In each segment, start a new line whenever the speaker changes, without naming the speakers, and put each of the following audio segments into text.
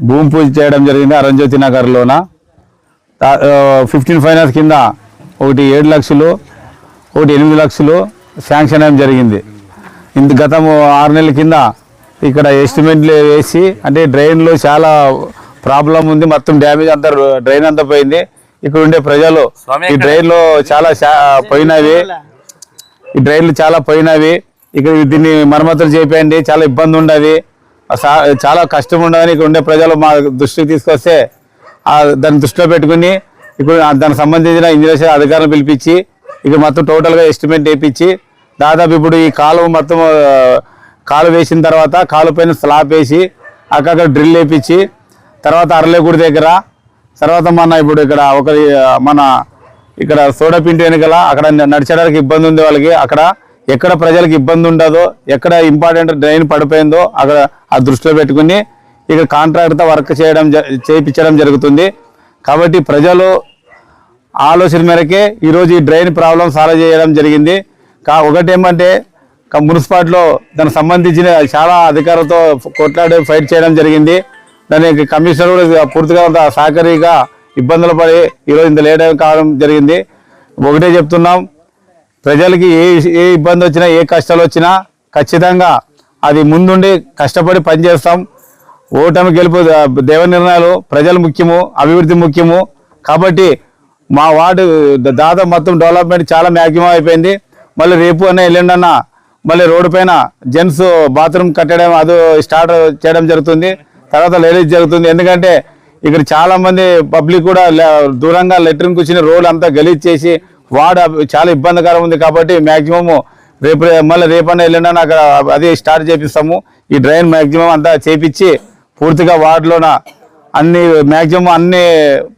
భూమి పూజ చేయడం జరిగింది అరంజ్యోతి నగర్లోన 15 ఫైనాన్స్ కింద ఒకటి 7 లక్షలు ఒకటి 8 లక్షలు శాంక్షన్ అయ్యడం జరిగింది. గత 6 నెలల కింద ఇక్కడ ఎస్టిమేట్లు వేసి అంటే డ్రైన్లో చాలా ప్రాబ్లం ఉంది, మొత్తం డ్యామేజ్ అంతా డ్రైన్ అంతా పోయింది. ఇక్కడ ఉండే ప్రజలు ఈ డ్రైన్లో చాలా పోయినవి ఇక్కడ దీన్ని మరమ్మతులు చేయండి, చాలా ఇబ్బంది ఉండదు, చాలా కష్టం ఉండదని ఇక్కడ ఉండే ప్రజలు మా దృష్టికి తీసుకొస్తే దాన్ని దృష్టిలో పెట్టుకుని ఇప్పుడు దానికి సంబంధించిన ఇంజనీర్స్ అధికారులను పిలిపించి ఇక్కడ మొత్తం టోటల్గా ఎస్టిమేట్ వేయించి దాదాపు ఇప్పుడు ఈ కాలువ మొత్తం కాలువ వేసిన తర్వాత కాలువ పైన స్లాబ్ వేసి అక్కడ డ్రిల్ వేయించి తర్వాత అరలేగుడి దగ్గర తర్వాత ఇప్పుడు ఇక్కడ సోడపిండి వెనుకల అక్కడ నడిచడానికి ఇబ్బంది ఉంది వాళ్ళకి, అక్కడ ఎక్కడ ప్రజలకు ఇబ్బంది ఉండదో ఎక్కడ ఇంపార్టెంట్ డ్రైన్ పడిపోయిందో అక్కడ ఆ దృష్టిలో పెట్టుకుని ఇక్కడ కాంట్రాక్టర్తో వర్క్ చేయించడం జరుగుతుంది. కాబట్టి ప్రజలు ఆలోచన మేరకే ఈరోజు ఈ డ్రైన్ ప్రాబ్లం సాల్వ్ చేయడం జరిగింది. ఒకటేమంటే మున్సిపాలిటీలో దానికి సంబంధించిన చాలా అధికారులతో కొట్లాడి ఫైట్ చేయడం జరిగింది. దానికి కమిషనర్ కూడా పూర్తిగా సహకరిగా ఇబ్బందులు పడి ఈరోజు ఇంత లేట్ కావడం జరిగింది. ఒకటే చెప్తున్నాం, ప్రజలకి ఏ ఇబ్బంది వచ్చినా ఏ కష్టాలు వచ్చినా ఖచ్చితంగా అది ముందుండి కష్టపడి పనిచేస్తాం. ఓటమి గెలుపు దేవ నిర్ణయాలు, ప్రజలు ముఖ్యము, అభివృద్ధి ముఖ్యము. కాబట్టి మా వార్డు దాదాపు మొత్తం డెవలప్మెంట్ చాలా మ్యాక్సిమం అయిపోయింది. మళ్ళీ రేపు ఎల్లుండన్న మళ్ళీ రోడ్డు పైన జెంట్స్ బాత్రూమ్ కట్టడం అది స్టార్ట్ చేయడం జరుగుతుంది, తర్వాత లేడీస్ జరుగుతుంది. ఎందుకంటే ఇక్కడ చాలా మంది పబ్లిక్ కూడా దూరంగా లెట్రిన్ కూర్చుని రోడ్ అంతా గలీజ్ చేసి వార్డు చాలా ఇబ్బందికరం ఉంది. కాబట్టి మ్యాక్సిమం మళ్ళీ రేపన్నా ఎల్లుండన్న అక్కడ అది స్టార్ట్ చేపిస్తాము. ఈ డ్రైన్ మ్యాక్సిమం అంతా చేపించి పూర్తిగా వార్డులోన మ్యాక్సిమం అన్ని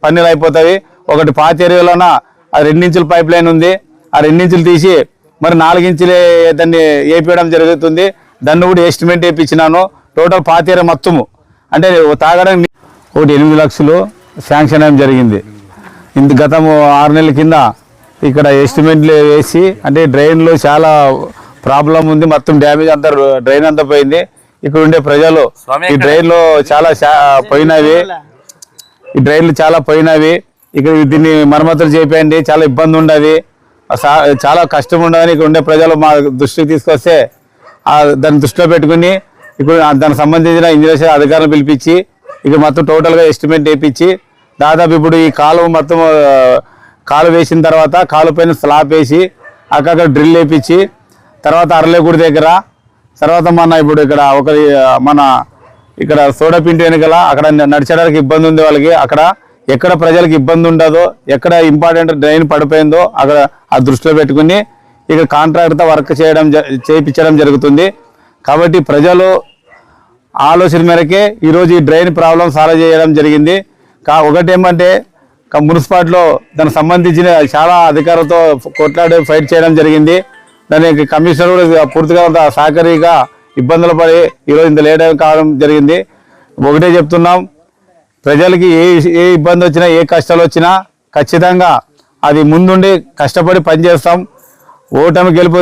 పనులు అయిపోతాయి. ఒకటి పాత ఏరియాలోన 2 ఇంచుల పైప్ లైన్ ఉంది, ఆ 2 ఇంచులు తీసి మరి 4 ఇంచులే దాన్ని వేపించడం జరుగుతుంది. దాన్ని కూడా ఎస్టిమేట్ వేయించినాను. టోటల్ పాత ఏరియా మొత్తము అంటే తాగడానికి ఒకటి 8 లక్షలు శాంక్షన్ అయ్యడం జరిగింది. గత 6 నెలల కింద ఇక్కడ ఎస్టిమేట్లు వేసి అంటే డ్రైన్లో చాలా ప్రాబ్లం ఉంది, మొత్తం డ్యామేజ్ అంతా డ్రైన్ అంతా పోయింది. ఇక్కడ ఉండే ప్రజలు ఈ డ్రైన్లో చాలా పోయినవి ఇక్కడ దీన్ని మరమ్మతులు చేయండి, చాలా ఇబ్బంది ఉండదు, చాలా కష్టం ఉండదని ఇక్కడ ఉండే ప్రజలు మా దృష్టికి తీసుకొస్తే దాన్ని దృష్టిలో పెట్టుకుని ఇప్పుడు దానికి సంబంధించిన ఇంజనీర్స్ అధికారులను పిలిపించి ఇక్కడ మొత్తం టోటల్గా ఎస్టిమేట్ వేయించి దాదాపు ఇప్పుడు ఈ కాలువ మొత్తం కాలువ వేసిన తర్వాత కాలువ పైన స్లాబ్ వేసి అక్కడ డ్రిల్ వేయించి తర్వాత అరలేగుడి దగ్గర తర్వాత ఇక్కడ సోడపిండి వెనుకల అక్కడ నడిచడానికి ఇబ్బంది ఉంది వాళ్ళకి, అక్కడ ఎక్కడ ప్రజలకు ఇబ్బంది ఉండదో ఎక్కడ ఇంపార్టెంట్ డ్రైన్ పడిపోయిందో అక్కడ ఆ దృష్టిలో పెట్టుకుని ఇక్కడ కాంట్రాక్టర్తో వర్క్ చేయించడం జరుగుతుంది. కాబట్టి ప్రజలు ఆలోచన మేరకే ఈరోజు ఈ డ్రైన్ ప్రాబ్లం సాల్వ్ చేయడం జరిగింది. ఒకటేమంటే మున్సిపాలిటీలో దానికి సంబంధించిన చాలా అధికారులతో కొట్లాడి ఫైట్ చేయడం జరిగింది. దానికి కమిషనర్ కూడా పూర్తిగా సహకరిగా ఇబ్బందులు పడి ఈరోజు ఇంత లేట్ కావడం జరిగింది. ఒకటే చెప్తున్నాం, ప్రజలకి ఏ ఇబ్బంది వచ్చినా ఏ కష్టాలు వచ్చినా ఖచ్చితంగా అది ముందుండి కష్టపడి పనిచేస్తాం. ఓటమి గెలుపు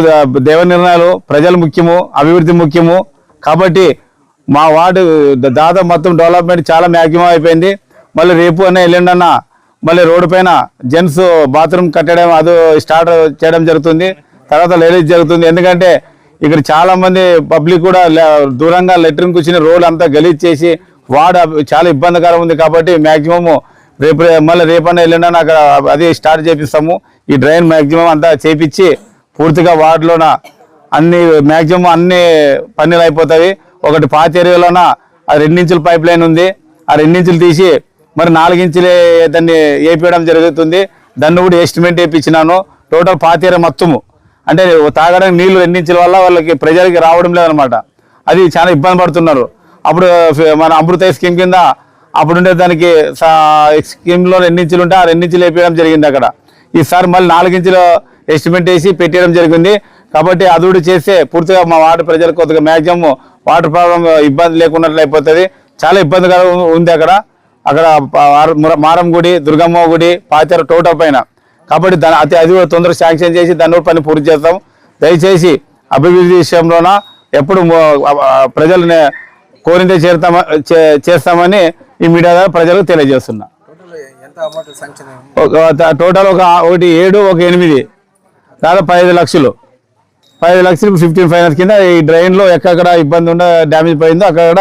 దేవ నిర్ణయాలు, ప్రజలు ముఖ్యము, అభివృద్ధి ముఖ్యము. కాబట్టి మా వార్డు దాదాపు మొత్తం డెవలప్మెంట్ చాలా మ్యాక్సిమం అయిపోయింది. మళ్ళీ రేపు ఎల్లుండన్న మళ్ళీ రోడ్డు పైన జెంట్స్ బాత్రూమ్ కట్టడం అది స్టార్ట్ చేయడం జరుగుతుంది, తర్వాత లేడీస్ జరుగుతుంది. ఎందుకంటే ఇక్కడ చాలా మంది పబ్లిక్ కూడా దూరంగా లెట్రిన్ కూర్చుని రోడ్ అంతా గలీజ్ చేసి వార్డు చాలా ఇబ్బందికరం ఉంది. కాబట్టి మ్యాక్సిమం మళ్ళీ రేపన్నా ఎల్లుండన్న అక్కడ అది స్టార్ట్ చేపిస్తాము. ఈ డ్రైన్ మ్యాక్సిమం అంతా చేపించి పూర్తిగా వార్డులోన మ్యాక్సిమం అన్ని పనులు అయిపోతాయి. ఒకటి పాత ఏరియాలోన 2 ఇంచుల పైప్ లైన్ ఉంది, ఆ 2 ఇంచులు తీసి మరి 4 ఇంచులే దాన్ని వేపించడం జరుగుతుంది. దాన్ని కూడా ఎస్టిమేట్ వేయించినాను. టోటల్ పాత ఏరియా మొత్తము అంటే తాగడానికి నీళ్లు 2 ఇంచుల వల్ల వాళ్ళకి ప్రజలకి రావడం లేదనమాట, అది చాలా ఇబ్బంది పడుతున్నారు. అప్పుడు మన అమృత స్కీమ్ కింద అప్పుడుండే దానికి స్కీమ్లో 2 ఇంచులు ఉంటే ఆ 2 ఇంచులు వేపించడం జరిగింది. అక్కడ ఈసారి మళ్ళీ 4 ఇంచులు ఎస్టిమేట్ వేసి పెట్టడం జరిగింది. కాబట్టి అది కూడా చేస్తే పూర్తిగా మా వార్డు ప్రజలకు కొద్దిగా మ్యాక్సిమం వాటర్ ప్రాబ్లం ఇబ్బంది లేకున్నట్లు అయిపోతుంది. చాలా ఇబ్బందిగా ఉంది అక్కడ మారం గుడి, దుర్గమ్మ గుడి, పాతేర టోటల్ పైన. కాబట్టి అది కూడా తొందరగా శాంక్షన్ చేసి దాన్ని పని పూర్తి చేస్తాం. దయచేసి అభివృద్ధి విషయంలోన ఎప్పుడు ప్రజల్ని కోరిందే చేస్తామని ఈ మీడియా ద్వారా ప్రజలకు తెలియజేస్తున్నా. టోటల్ ఒకటి 7 ఒక 8 దాదాపు 15 లక్షలు 15 లక్షలు 15 ఫైనాన్స్ కింద ఈ డ్రైన్లో ఎక్కడ ఇబ్బంది ఉండ డ్యామేజ్ పోయిందో అక్కడ